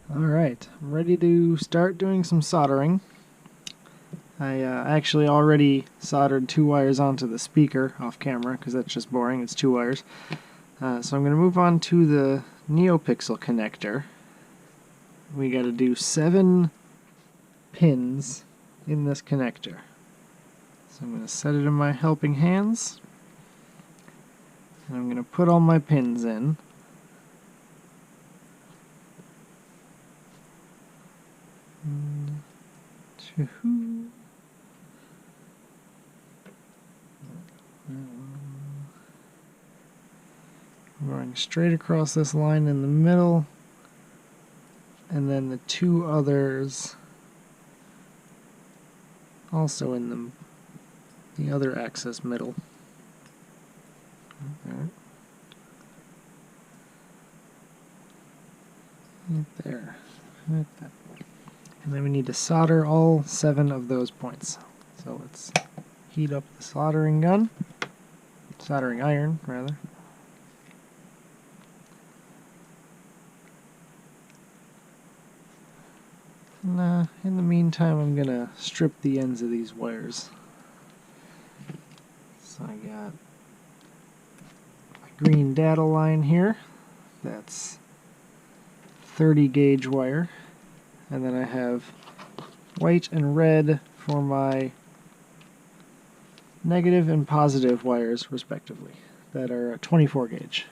Alright, I'm ready to start doing some soldering. I actually already soldered 2 wires onto the speaker off camera because that's just boring, it's 2 wires. So I'm going to move on to the Neopixel connector. We got to do 7 pins in this connector. So I'm going to set it in my helping hands. And I'm going to put all my pins in. Going straight across this line in the middle, and then the 2 others also in the other axis middle. Right there. Right there. And then we need to solder all 7 of those points. So let's heat up the soldering iron, rather. And, in the meantime, I'm going to strip the ends of these wires. So I got my green data line here. That's 30 gauge wire. And then I have white and red for my negative and positive wires, respectively, that are 24 gauge.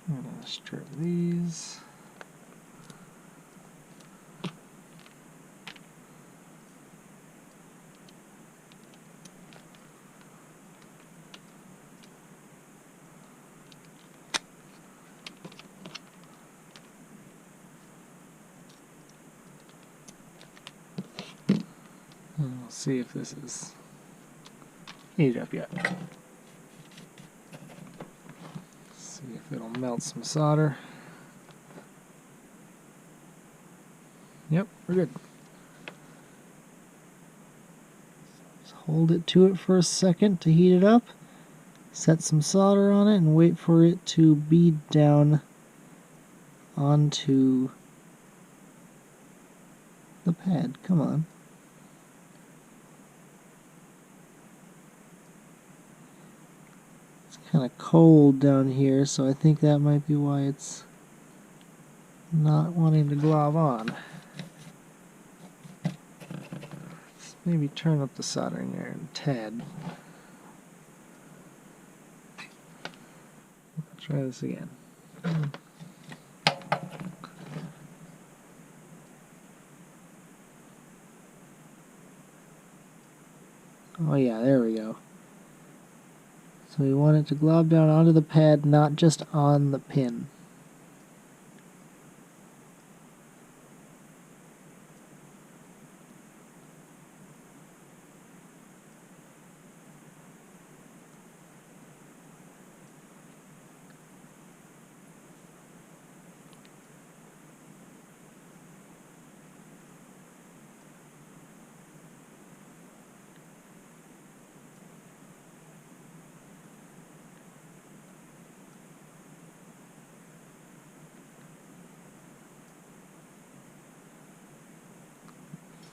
So I'm going to strip these. And we'll see if this is heated up yet. See if it'll melt some solder. Yep, we're good. Just hold it to it for a second to heat it up. Set some solder on it and wait for it to bead down onto the pad. Come on. It's kind of cold down here, so I think that might be why it's not wanting to glob on. Let's maybe turn up the soldering iron a tad. Try this again. Oh yeah, there we go. So we want it to glob down onto the pad, not just on the pin.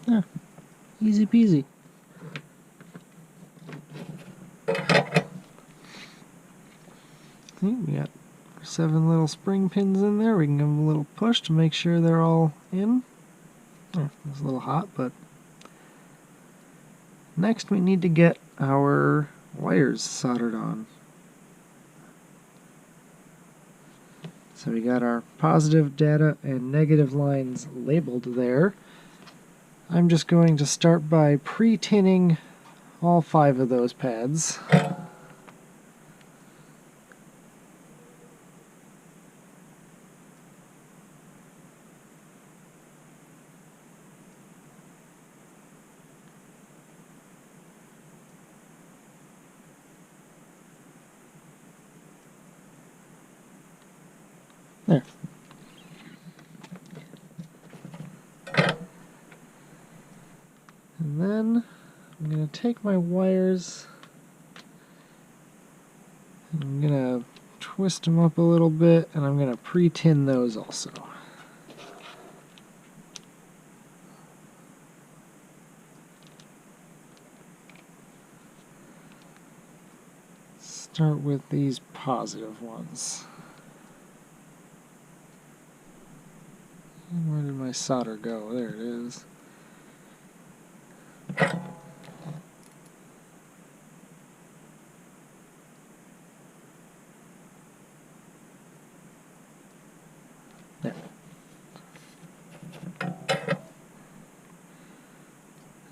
Yeah, easy peasy. See, we got 7 little spring pins in there. We can give them a little push to make sure they're all in. Oh, it's a little hot, but next we need to get our wires soldered on. So we got our positive data and negative lines labeled there. I'm just going to start by pre-tinning all 5 of those pads. There. And then I'm going to take my wires and I'm going to twist them up a little bit, and I'm going to pre-tin those also. Start with these positive ones. And where did my solder go? There it is. There.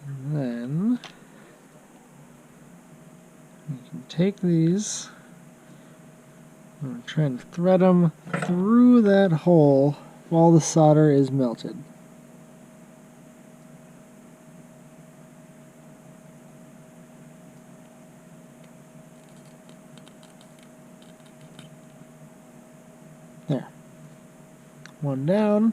And then you can take these and try and thread them through that hole while the solder is melted. There. One down.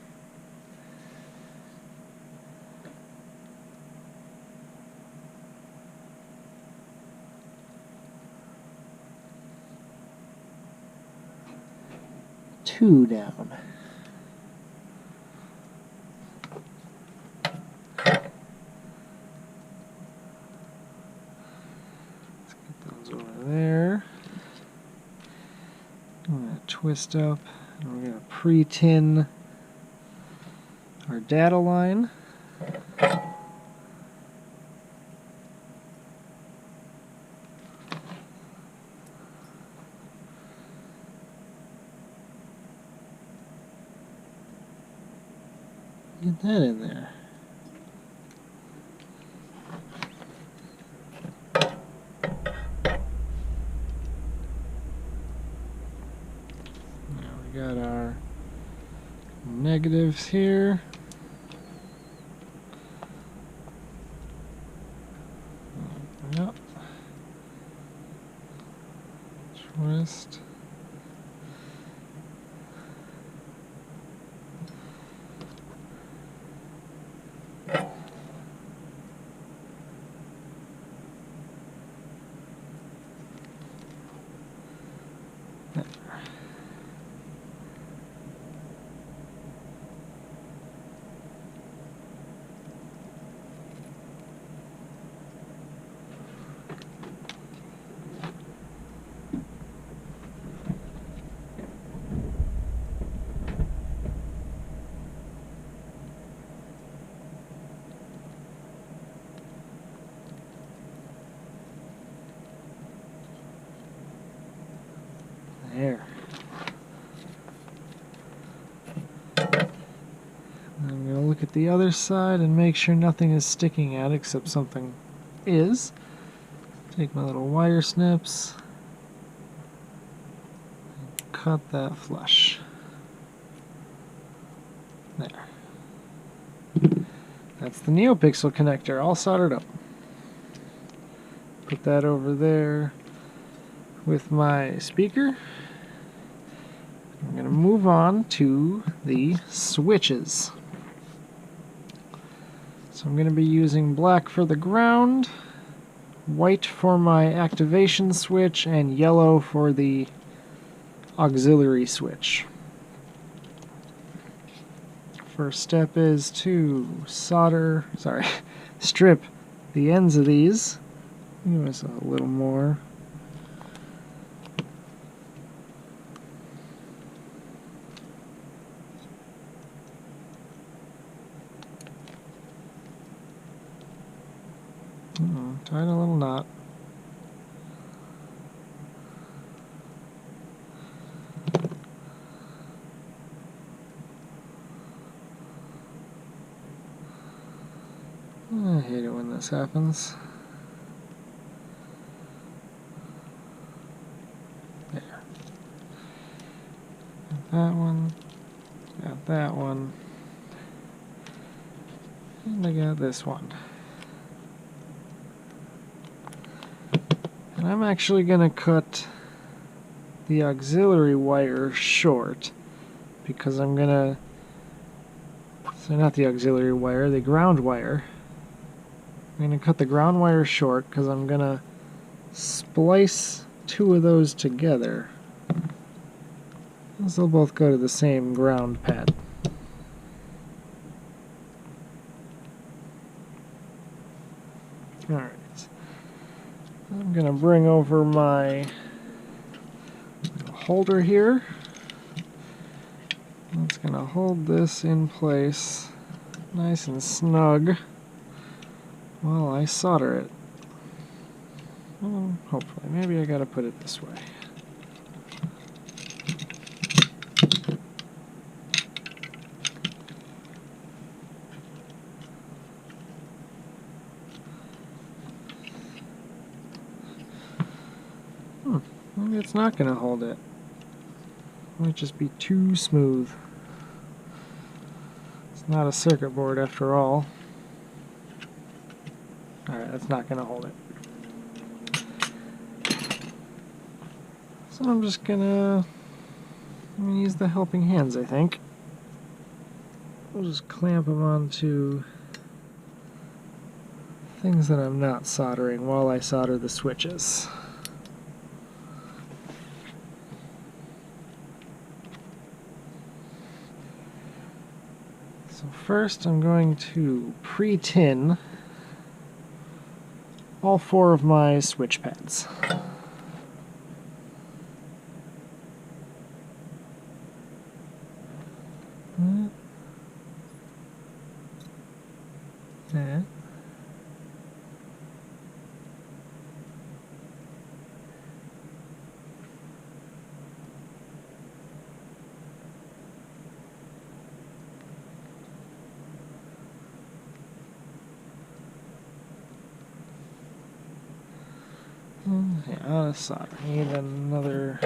Two down. Let's get those over there. I'm going to twist up, and we're going to pre-tin our data line. Get that in there. Now we got our negatives here. Yep. Twist. There. I'm going to look at the other side and make sure nothing is sticking out except something is. Take my little wire snips and cut that flush. There. That's the Neopixel connector all soldered up. Put that over there with my speaker. I'm going to move on to the switches. So I'm going to be using black for the ground, white for my activation switch, and yellow for the auxiliary switch. First step is to strip the ends of these. Give myself a little more. Tied a little knot. I hate it when this happens. There. Got that one. Got that one. And I got this one. And I'm actually going to cut the auxiliary wire short because I'm going to, so not the auxiliary wire, the ground wire. I'm going to cut the ground wire short because I'm going to splice two of those together These will both go to the same ground pad. Alright. I'm going to bring over my holder here. It's going to hold this in place nice and snug while I solder it. Well, hopefully. Maybe I got to put it this way. Maybe it's not going to hold it. It might just be too smooth. It's not a circuit board after all. Alright, that's not going to hold it. So I'm just going to use the helping hands, I think. I'll just clamp them onto things that I'm not soldering while I solder the switches. So first I'm going to pre-tin all 4 of my switch pads. That. Yeah, out of solder. I need another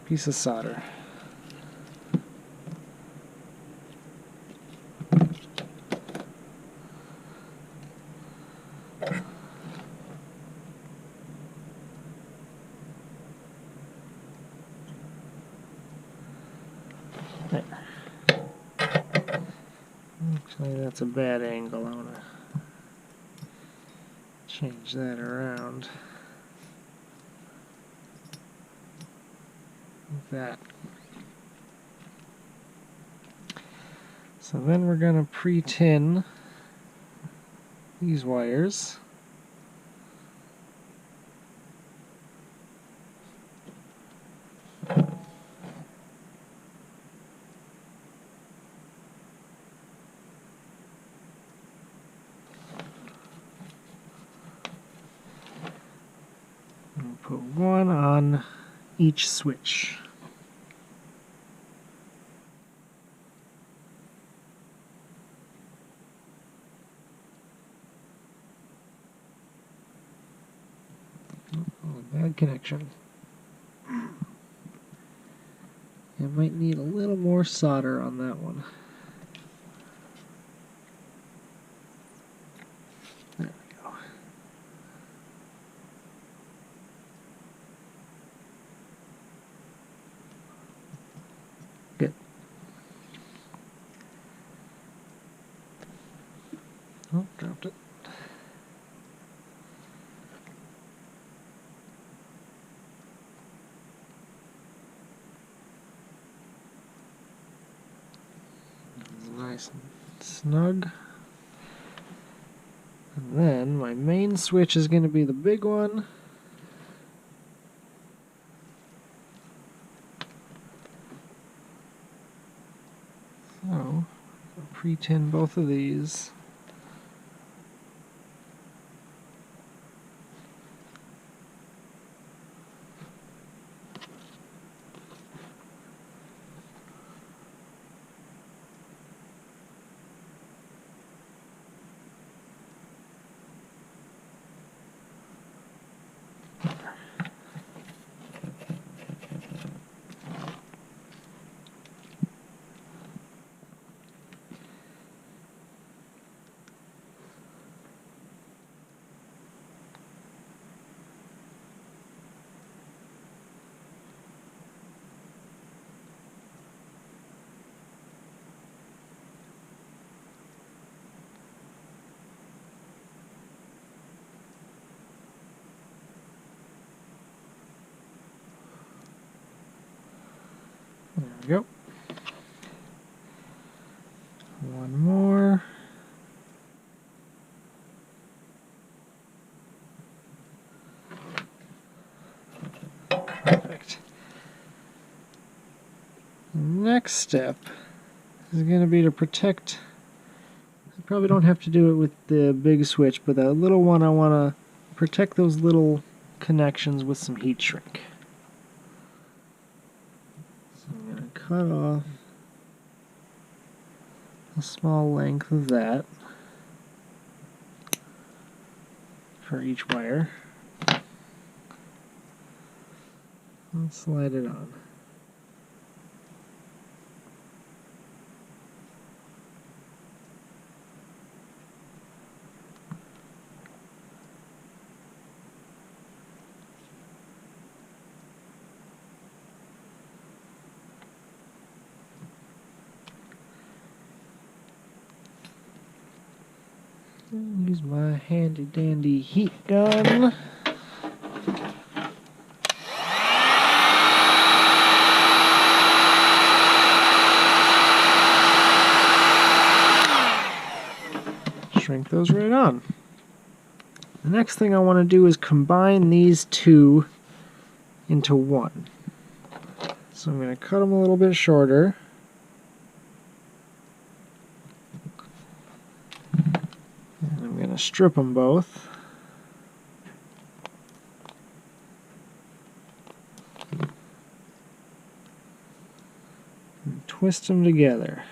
piece of solder. There. Actually, that's a bad angle. I want to change that around. Like that. So then we're going to pre-tin these wires. And put one on each switch. Oh, bad connection. I might need a little more solder on that one. There we go. Good. Oh, dropped it. Nice and snug. And then my main switch is going to be the big one. So, I'll pre-tin both of these. we go. One more. Perfect. The next step is going to be to protect. I probably don't have to do it with the big switch, but that little one I want to protect those little connections with some heat shrink. So I'm going to cut off a small length of that for each wire and slide it on. Use my handy dandy heat gun. Shrink those right on. The next thing I want to do is combine these two into one. So I'm going to cut them a little bit shorter. Strip them both. And twist them together.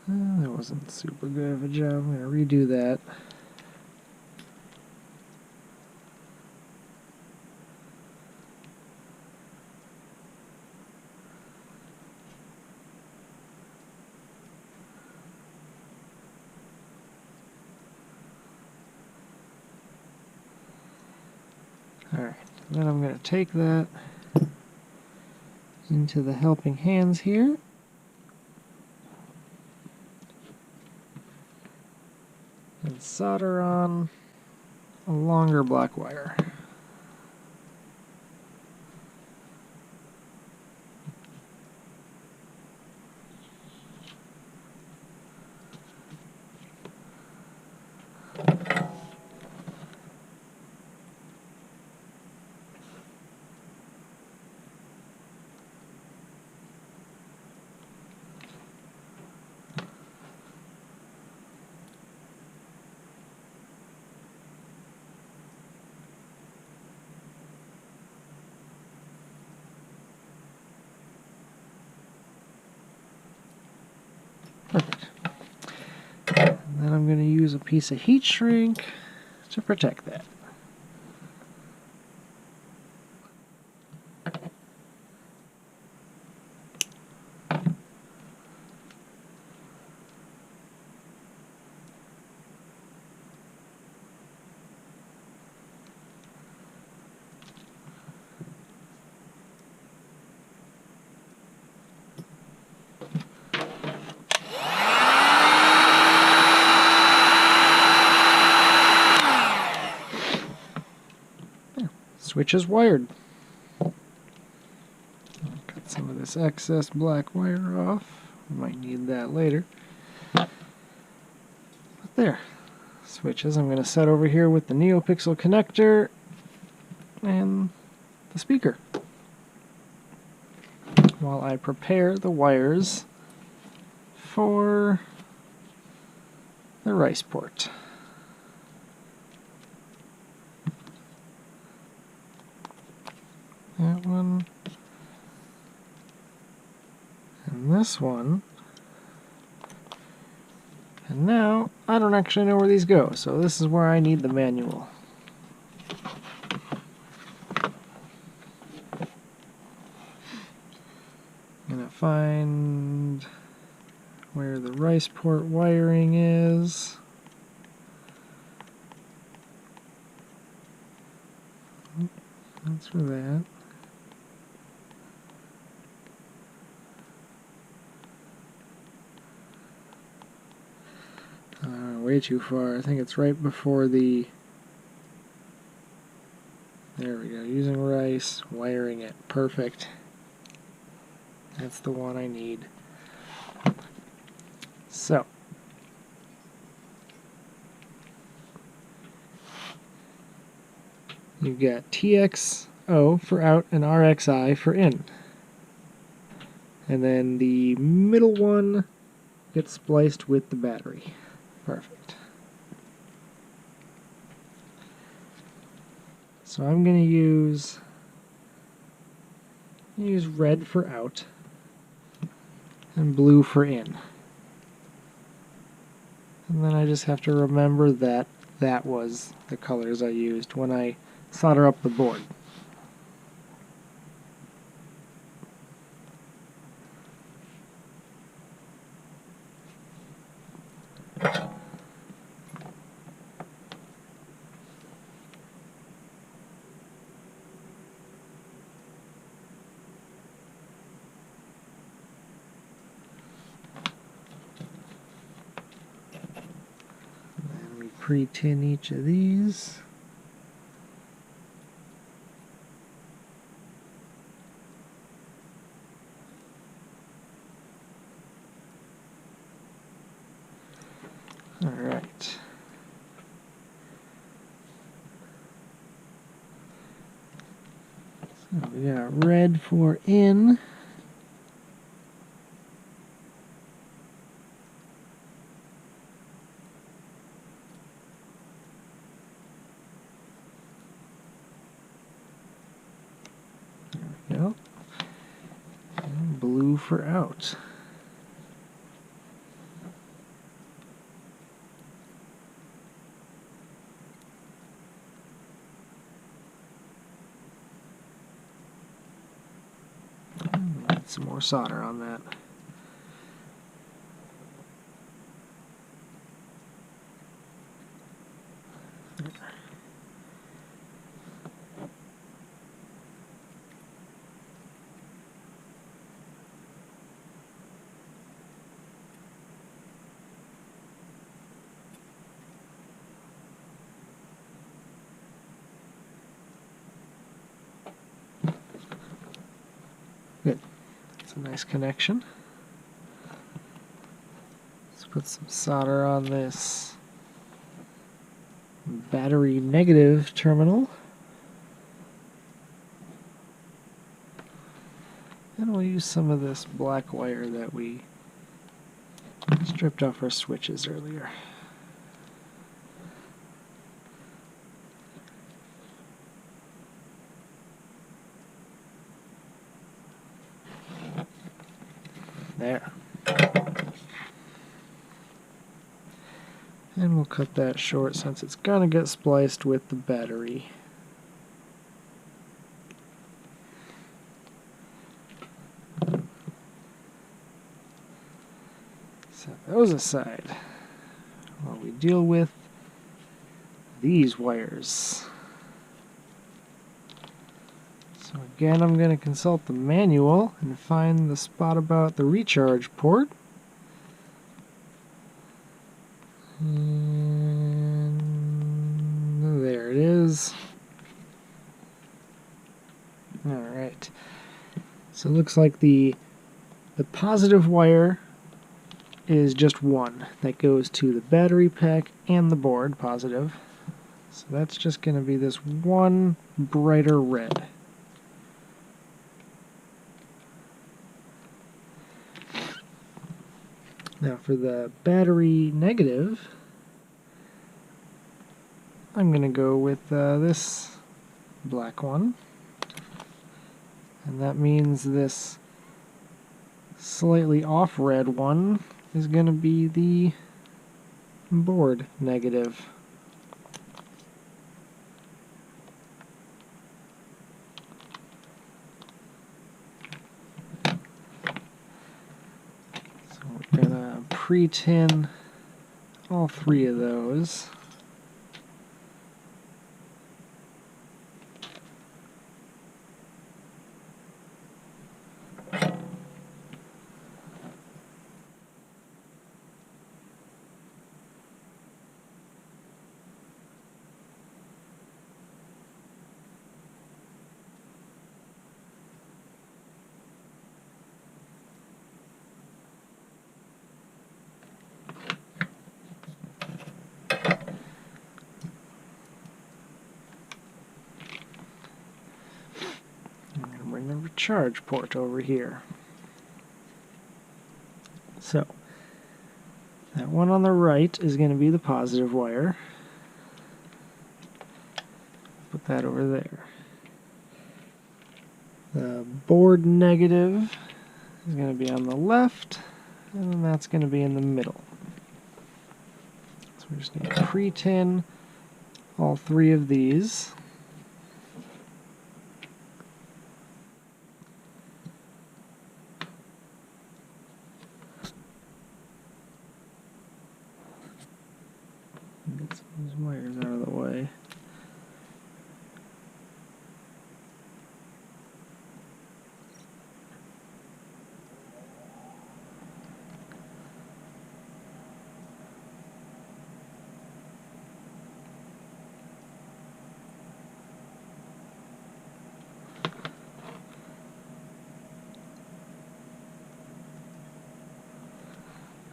That wasn't super good of a job. I'm going to redo that. Alright, then I'm going to take that into the helping hands here. And solder on a longer black wire. Perfect. And then I'm going to use a piece of heat shrink to protect that. Switch is wired. I'll cut some of this excess black wire off. We might need that later. But there. Switches I'm going to set over here with the Neopixel connector and the speaker, while I prepare the wires for the rice port. That one, and this one, and now I don't actually know where these go, so this is where I need the manual. I'm gonna find where the rice port wiring is. That's for that. way too far. I think it's right before the... There we go. Using rice, wiring it. Perfect. That's the one I need. So. You've got TXO for out and RXI for in. And then the middle one gets spliced with the battery. Perfect. So I'm going to use red for out and blue for in. And then I just have to remember that that was the colors I used when I solder up the board. And we pre-tin each of these. All right. So we got red for in. There we go. And blue for out. Some more solder on that. Good. That's a nice connection. Let's put some solder on this battery negative terminal. And we'll use some of this black wire that we stripped off our switches earlier. There. And we'll cut that short since it's gonna get spliced with the battery. Set those aside while we deal with these wires. So again, I'm going to consult the manual and find the spot about the recharge port. And there it is. Alright. So it looks like the positive wire is just one that goes to the battery pack and the board, positive. So that's just going to be this one brighter red. Now for the battery negative, I'm going to go with this black one. And that means this slightly off red one is going to be the board negative. So we're going to pre-tin all three of those. charge port over here. So that one on the right is going to be the positive wire. Put that over there. The board negative is going to be on the left, and then that's going to be in the middle. So we just need to pre-tin all three of these. Get some of these wires out of the way.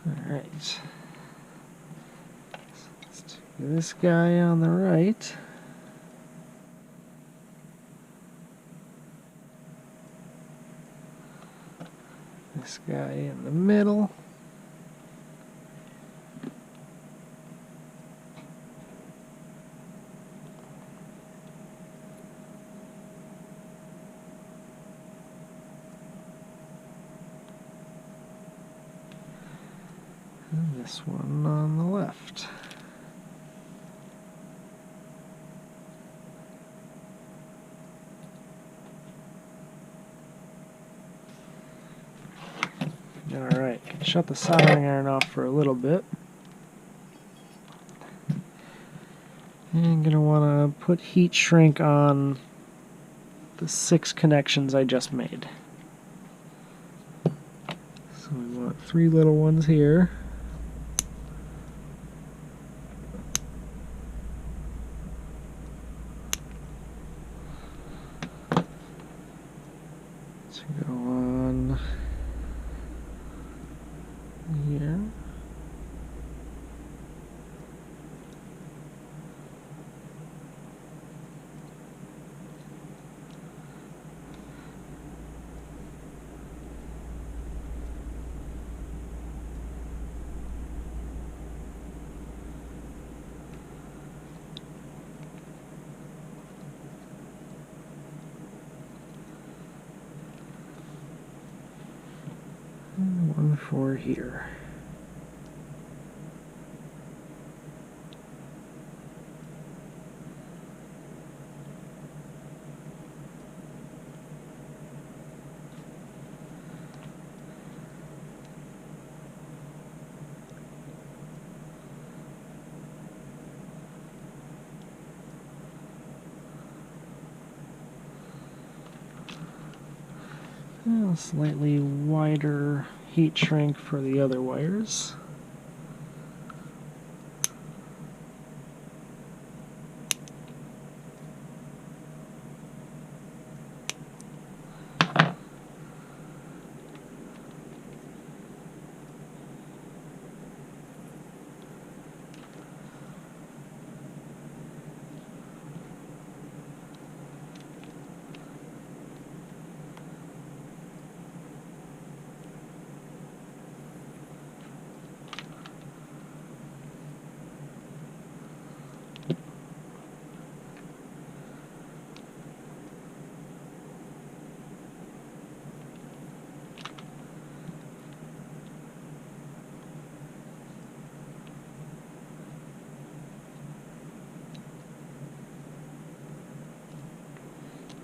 Alright, let's do this guy on the right. This guy in the middle. And this one on the left. Alright, shut the soldering iron off for a little bit. And I'm going to want to put heat shrink on the 6 connections I just made. So we want 3 little ones here. To go on here. And one for here. A slightly wider heat shrink for the other wires.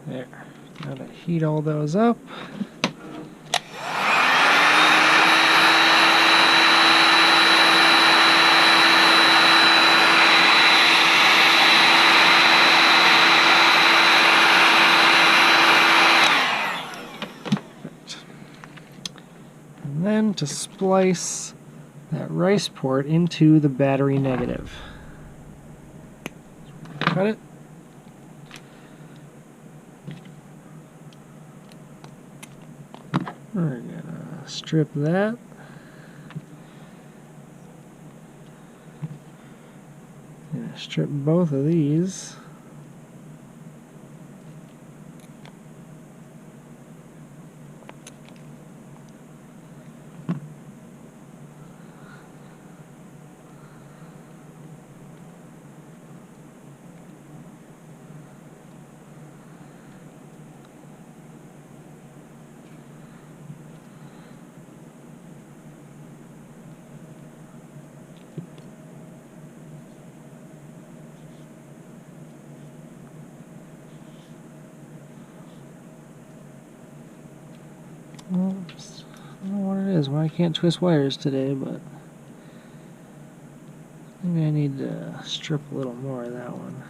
There. Now to heat all those up. And then to splice that rice port into the battery negative. Cut it. We're gonna strip that. Gonna strip both of these. Oops. I don't know what it is, why I can't twist wires today, but maybe I need to strip a little more of that one.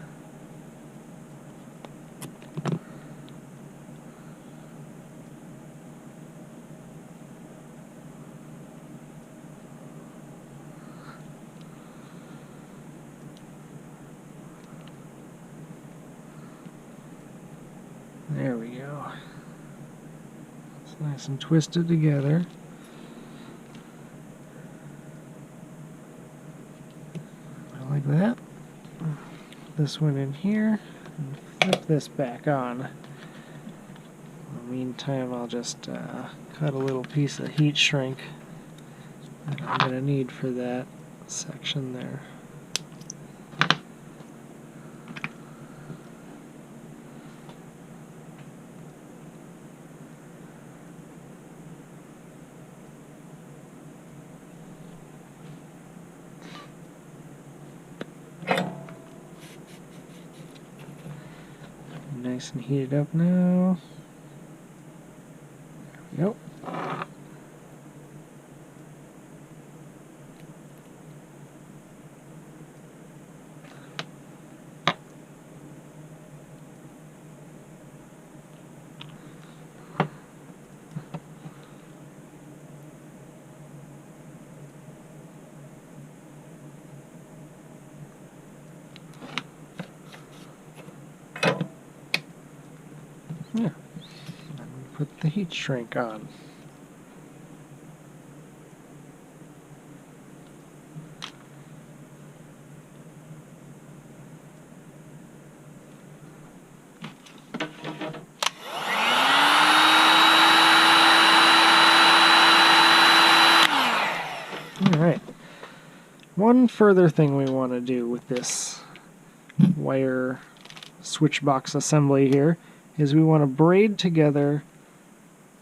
There we go. It's nice and twisted together. Like that. This one in here, and flip this back on. In the meantime, I'll just cut a little piece of heat shrink that I'm going to need for that section there. Nice and heated up now. There we go. Yeah. And put the heat shrink on. Alright. One further thing we want to do with this wire switch box assembly here is we want to braid together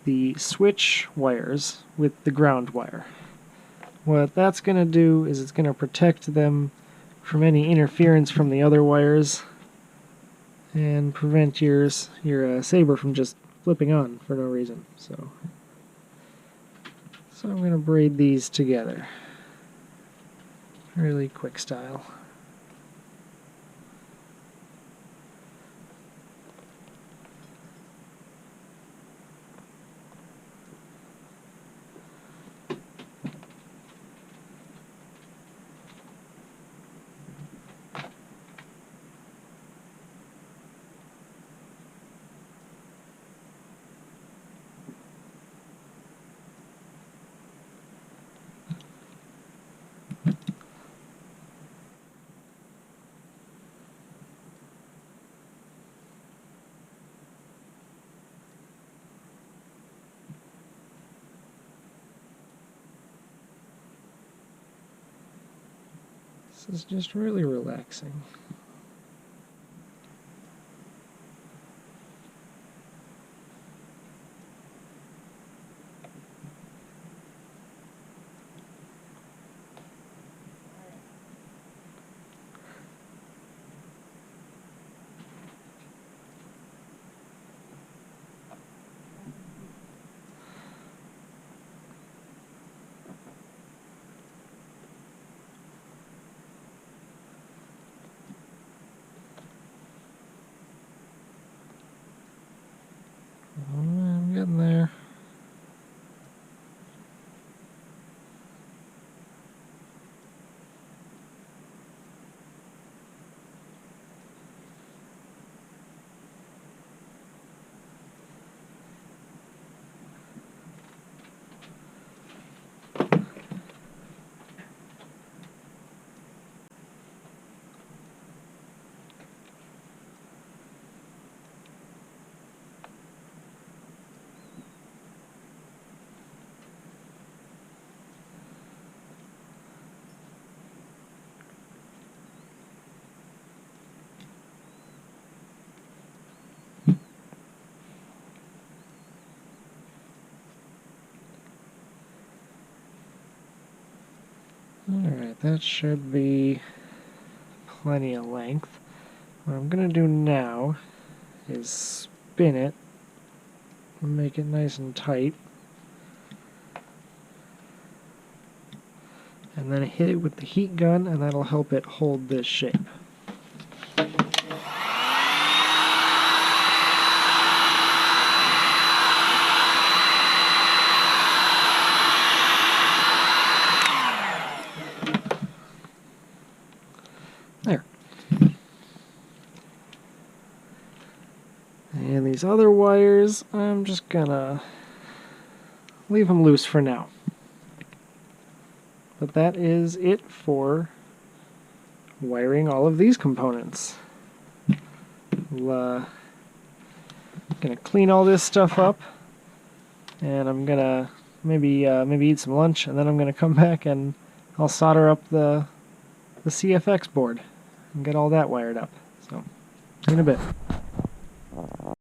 the switch wires with the ground wire. What that's going to do is it's going to protect them from any interference from the other wires and prevent your saber from just flipping on for no reason. So I'm going to braid these together. Really quick style. This is just really relaxing. I'm getting there. Alright, that should be plenty of length. What I'm going to do now is spin it and make it nice and tight. and then hit it with the heat gun, and that'll help it hold this shape. There. And these other wires, I'm just gonna leave them loose for now. But that is it for wiring all of these components. Gonna clean all this stuff up, and I'm gonna maybe eat some lunch, and then I'm gonna come back and I'll solder up the CFX board and get all that wired up. So, see you in a bit.